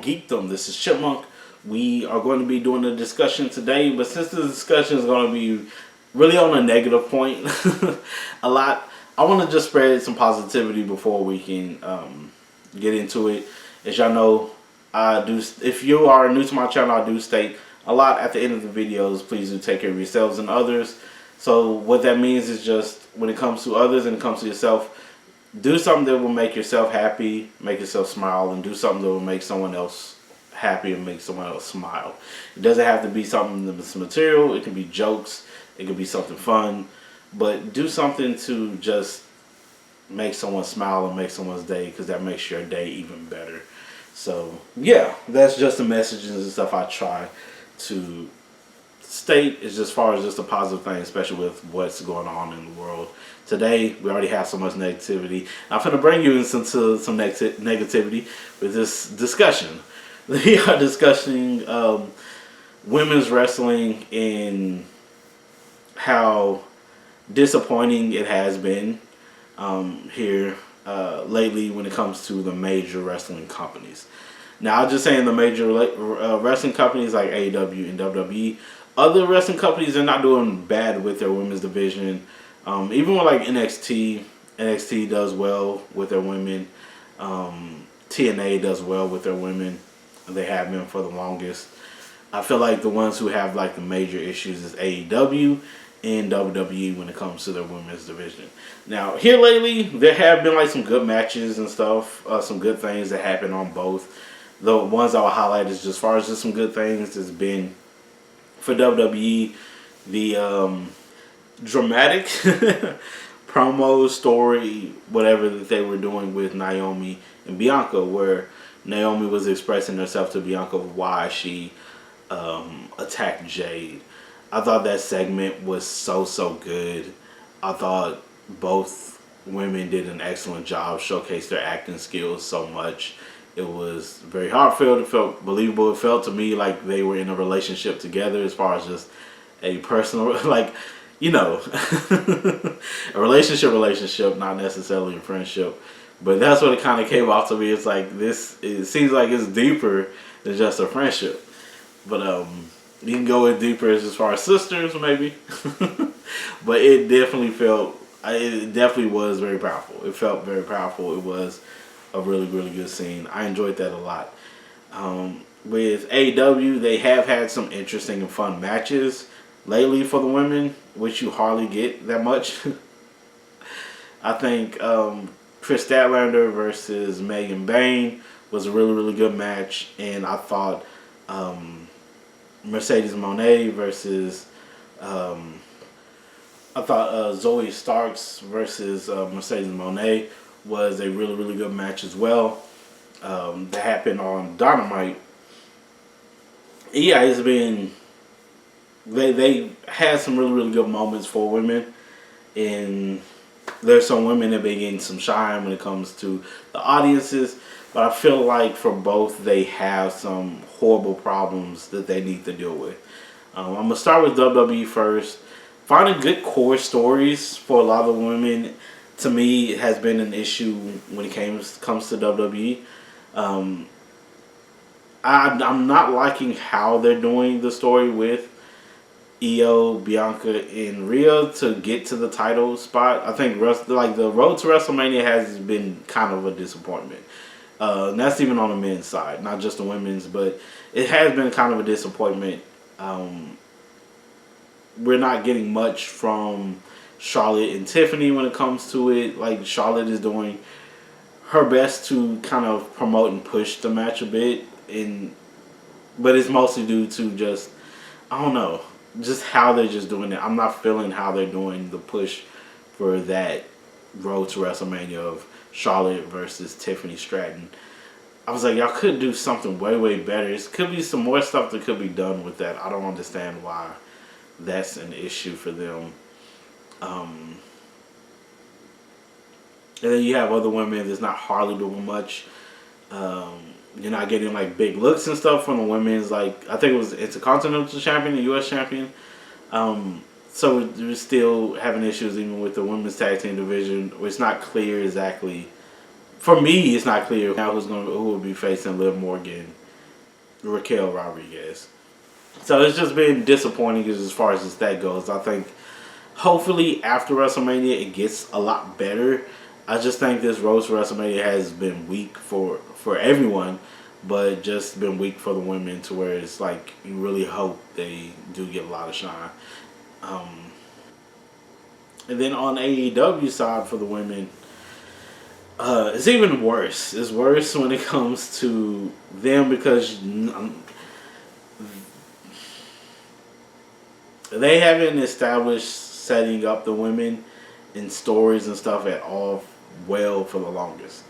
Geekdom. This is Chipmunk. We are going to be doing a discussion today, but since the discussion is going to be really on a negative point, a lot, I want to just spread some positivity before we can get into it. As y'all know, if you are new to my channel, I do state a lot at the end of the videos. Please do take care of yourselves and others. So what that means is just when it comes to others and it comes to yourself, do something that will make yourself happy, make yourself smile, and do something that will make someone else happy and make someone else smile. It doesn't have to be something that's material. It can be jokes. It can be something fun. But do something to just make someone smile and make someone's day, because that makes your day even better. So, yeah, that's just the messages and stuff I try to state, is as far as just a positive thing, especially with what's going on in the world. Today, we already have so much negativity. I'm going to bring you into some negativity with this discussion. We are discussing women's wrestling and how disappointing it has been here lately when it comes to the major wrestling companies. Now, I'm just saying the major wrestling companies like AEW and WWE. Other wrestling companies are not doing bad with their women's division. Even with like NXT does well with their women. TNA does well with their women. They have been for the longest. I feel like the ones who have like the major issues is AEW and WWE when it comes to their women's division. Now, here lately, there have been like some good matches and stuff, some good things that happen on both. The ones I will highlight is just as far as just some good things has been for WWE, the dramatic promo story, whatever that they were doing with Naomi and Bianca, where Naomi was expressing herself to Bianca why she attacked Jade. I thought that segment was so good. I thought both women did an excellent job, showcased their acting skills so much. It was very heartfelt. It felt believable. It felt to me like they were in a relationship together, as far as just a personal, like, you know, a relationship, not necessarily a friendship. But that's what it kind of came off to me. It's like it seems like it's deeper than just a friendship. But you can go in deeper as far as sisters, maybe. But it definitely was very powerful. It felt very powerful. It was a really good scene. I enjoyed that a lot. With AEW, they have had some interesting and fun matches lately for the women, which you hardly get that much. I think Chris Statlander versus Megan Bayne was a really good match, and I thought Mercedes Moné versus Zoe Starks versus Mercedes Moné was a really good match as well. That happened on Dynamite. Yeah, it's been they had some really good moments for women, and there's some women that been getting some shine when it comes to the audiences. But I feel like for both, they have some horrible problems that they need to deal with. I'm going to start with WWE first. Finding good core stories for a lot of women, to me, has been an issue when it comes to WWE. I'm not liking how they're doing the story with Io, Bianca, and Rhea to get to the title spot. I think the road to WrestleMania has been kind of a disappointment. And that's even on the men's side, not just the women's, but it has been kind of a disappointment. We're not getting much from Charlotte and Tiffany when it comes to it. Like, Charlotte is doing her best to kind of promote and push the match a bit, but it's mostly due to just, I don't know, just how they're just doing it. I'm not feeling how they're doing the push for that road to WrestleMania of Charlotte versus Tiffany Stratton. I was like, y'all could do something way better. It could be some more stuff that could be done with that. I don't understand why that's an issue for them. And then you have other women that's not hardly doing much. You're not getting like big looks and stuff from the women's. Like, I think it was Intercontinental Champion, the U.S. Champion. So we're still having issues even with the women's tag team division. It's not clear exactly. For me, it's not clear now who will be facing Liv Morgan Raquel Rodriguez. So it's just been disappointing as far as that goes. I think hopefully after WrestleMania it gets a lot better. I just think this road to WrestleMania has been weak for everyone, but just been weak for the women to where it's like you really hope they do get a lot of shine. Um, and then on AEW side for the women, it's even worse. It's worse when it comes to them because they haven't established setting up the women in stories and stuff at all well for the longest.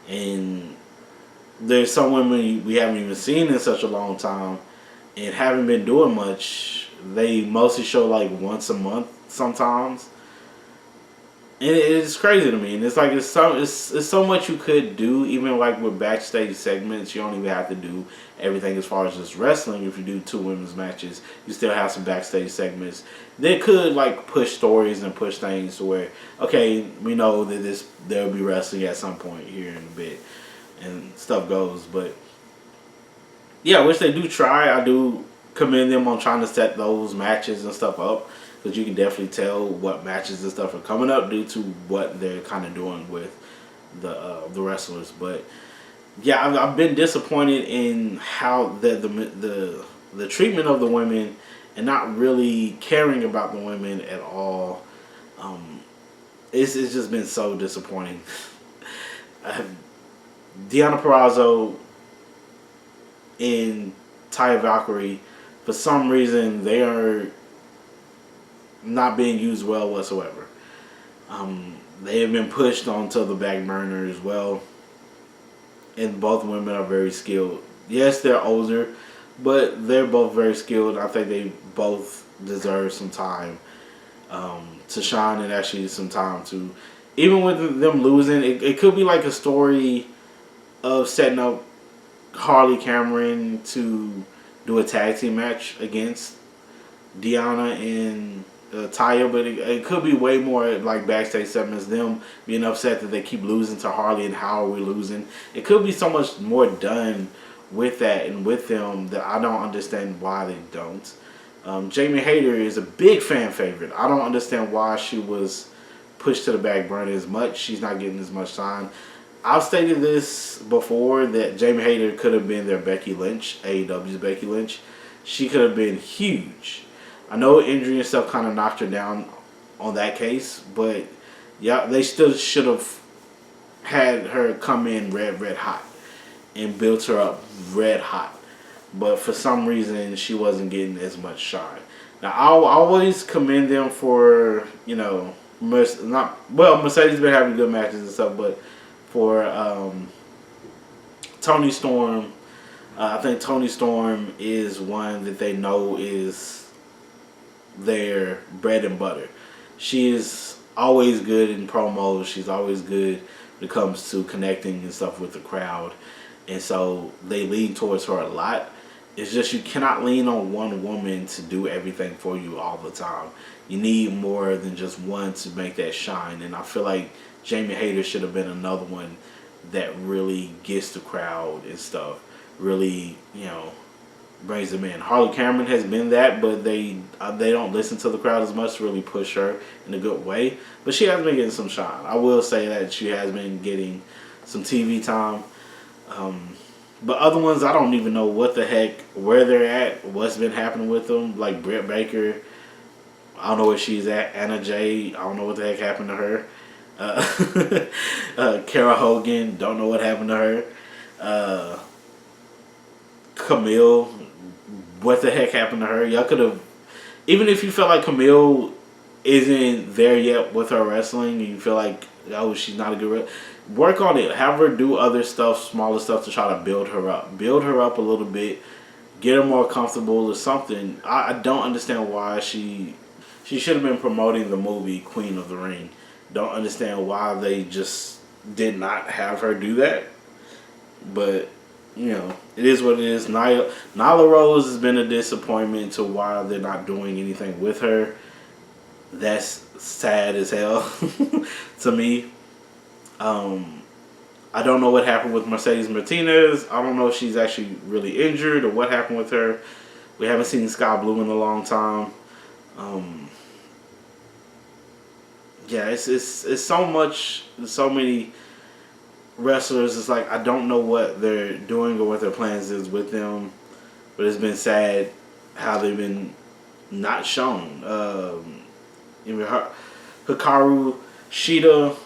And there's some women we haven't even seen in such a long time and haven't been doing much. They mostly show like once a month sometimes. And it's crazy to me, and it's like it's so much you could do, even like with backstage segments. You don't even have to do everything as far as just wrestling. If you do 2 women's matches, you still have some backstage segments. They could like push stories and push things to where, okay, we know that there'll be wrestling at some point here in a bit, and stuff goes. But yeah, which they do try. I do commend them on trying to set those matches and stuff up. Because you can definitely tell what matches and stuff are coming up due to what they're kind of doing with the wrestlers. But yeah, I've been disappointed in how the treatment of the women and not really caring about the women at all. It's just been so disappointing. Deonna Purrazzo and Taya Valkyrie, for some reason, they are not being used well whatsoever. They have been pushed onto the back burner as well. And both women are very skilled. Yes, they're older, but they're both very skilled. I think they both deserve some time to shine and actually some time to... Even with them losing, it could be like a story of setting up Harley Cameron to do a tag team match against Deonna and Taya, but it could be way more like backstage segments, them being upset that they keep losing to Harley and how are we losing. It could be so much more done with that and with them that I don't understand why they don't. Jamie Hayter is a big fan favorite. I don't understand why she was pushed to the back burner as much. She's not getting as much time. I've stated this before that Jamie Hayter could have been their Becky Lynch, AEW's Becky Lynch. She could have been huge. I know injury and stuff kind of knocked her down on that case, but yeah, they still should have had her come in red hot and built her up red hot. But for some reason, she wasn't getting as much shine. Now, I'll always commend them for, Mercedes been having good matches and stuff, but for Toni Storm, I think Toni Storm is one that they know is their bread and butter. She is always good in promos. She's always good when it comes to connecting and stuff with the crowd. And so they lean towards her a lot. It's just you cannot lean on one woman to do everything for you all the time. You need more than just one to make that shine. And I feel like Jamie Hayter should have been another one that really gets the crowd and stuff. Really, brings them in. Harley Cameron has been that, but they don't listen to the crowd as much to really push her in a good way. But she has been getting some shine. I will say that she has been getting some TV time. But other ones, I don't even know what the heck, where they're at, what's been happening with them. Like Britt Baker, I don't know where she's at. Anna Jay, I don't know what the heck happened to her. Kara Hogan, don't know what happened to her. Camille, what the heck happened to her? Y'all could have, even if you felt like Camille isn't there yet with her wrestling, and you feel like, oh, she's not a good wrestler, work on it. Have her do other stuff, smaller stuff to try to build her up. Build her up a little bit. Get her more comfortable or something. I don't understand why she should have been promoting the movie Queen of the Ring. Don't understand why they just did not have her do that. But it is what it is. Nyla Rose has been a disappointment to why they're not doing anything with her. That's sad as hell to me. I don't know what happened with Mercedes Martinez. I don't know if she's actually really injured or what happened with her. We haven't seen Sky Blue in a long time. Um, yeah, it's so much, so many wrestlers. It's like I don't know what they're doing or what their plans is with them. But it's been sad how they've been not shown. Hikaru Shida,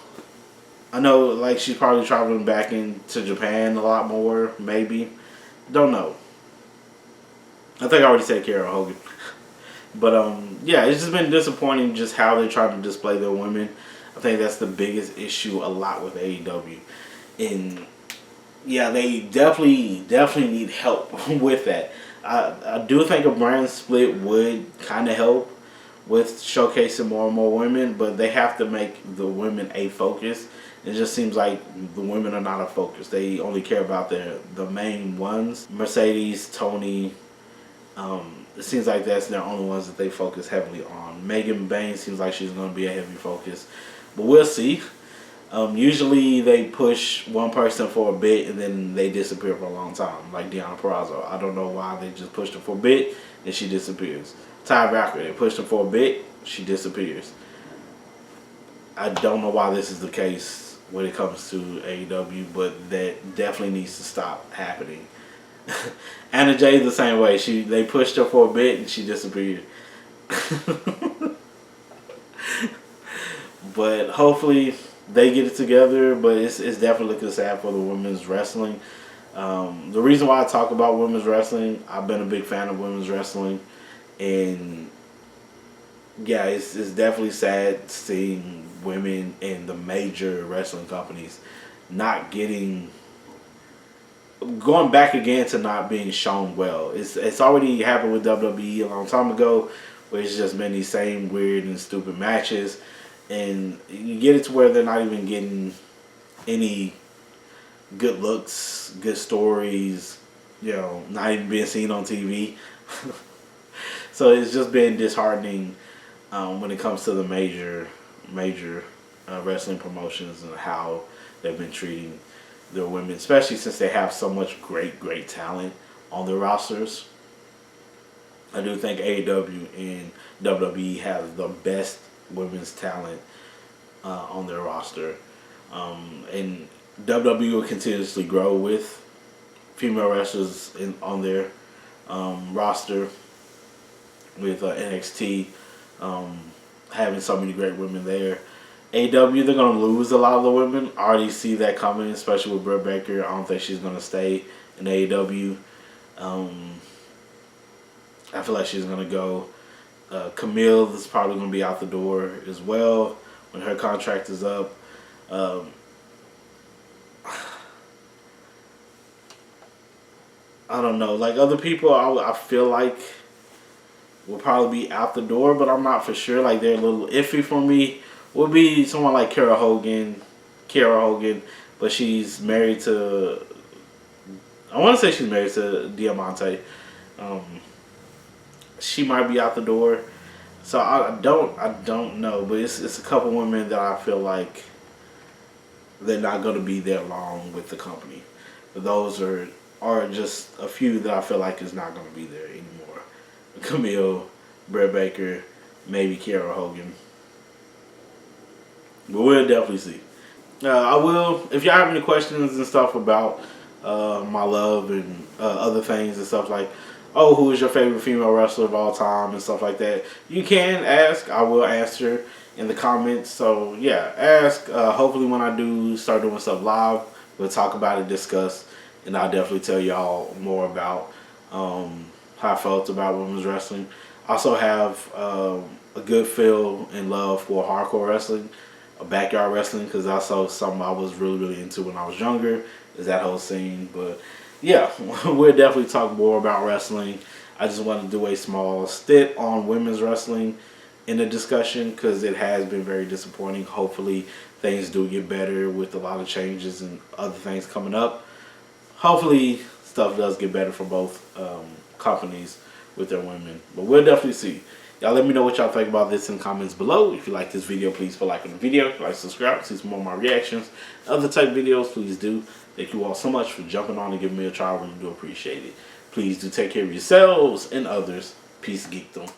I know like she's probably traveling back into Japan a lot more, maybe. Don't know. I think I already said Carol Hogan. But yeah, it's just been disappointing just how they try to display their women. I think that's the biggest issue a lot with AEW. And yeah, they definitely need help with that. I do think a brand split would kind of help with showcasing more and more women, but they have to make the women a focus. It just seems like the women are not a focus. They only care about the main ones. Mercedes, Tony, it seems like that's their only ones that they focus heavily on. Megan Bain seems like she's going to be a heavy focus, but we'll see. Usually they push one person for a bit and then they disappear for a long time, like Deonna Purrazzo. I don't know why they just pushed her for a bit and she disappears. Ty Valkyrie, they pushed her for a bit, she disappears. I don't know why this is the case when it comes to AEW, but that definitely needs to stop happening. Anna Jay the same way. They pushed her for a bit and she disappeared. But hopefully they get it together. But it's definitely looking sad for the women's wrestling. The reason why I talk about women's wrestling, I've been a big fan of women's wrestling, and yeah, it's definitely sad seeing women in the major wrestling companies not going back again to not being shown well. It's already happened with WWE a long time ago, where it's just been these same weird and stupid matches, and you get it to where they're not even getting any good looks, good stories, not even being seen on TV. So it's just been disheartening when it comes to the major wrestling promotions and how they've been treating their women, especially since they have so much great talent on their rosters. I do think AEW and WWE have the best women's talent on their roster. And WWE will continuously grow with female wrestlers on their roster, with NXT having so many great women there. AEW, they're going to lose a lot of the women. I already see that coming, especially with Britt Baker. I don't think she's going to stay in AEW. I feel like she's going to go. Camille is probably going to be out the door as well when her contract is up. I don't know. Like other people, I feel like will probably be out the door, but I'm not for sure. Like they're a little iffy for me. Would be someone like Kara Hogan, but she's married to. I want to say she's married to Diamante. She might be out the door, so I don't know. But it's a couple women that I feel like they're not going to be there long with the company. But those are just a few that I feel like is not going to be there anymore. Camille, Britt Baker, maybe Kara Hogan. But we'll definitely see. I will, if y'all have any questions and stuff about my love and other things and stuff like, who is your favorite female wrestler of all time and stuff like that, you can ask. I will answer in the comments. So yeah, ask. Hopefully when I do start doing stuff live, we'll talk about it, discuss, and I'll definitely tell y'all more about how I felt about women's wrestling. I also have a good feel and love for hardcore wrestling, backyard wrestling, because that's something I was really into when I was younger, is that whole scene. But yeah, we'll definitely talk more about wrestling. I just want to do a small stint on women's wrestling in the discussion because it has been very disappointing. Hopefully things do get better with a lot of changes and other things coming up. Hopefully stuff does get better for both companies with their women. But we'll definitely see. Y'all let me know what y'all think about this in the comments below. If you like this video, please put a like on the video. If you like, subscribe, see some more of my reactions. Other type videos, please do. Thank you all so much for jumping on and giving me a try. I really do appreciate it. Please do take care of yourselves and others. Peace, geekdom.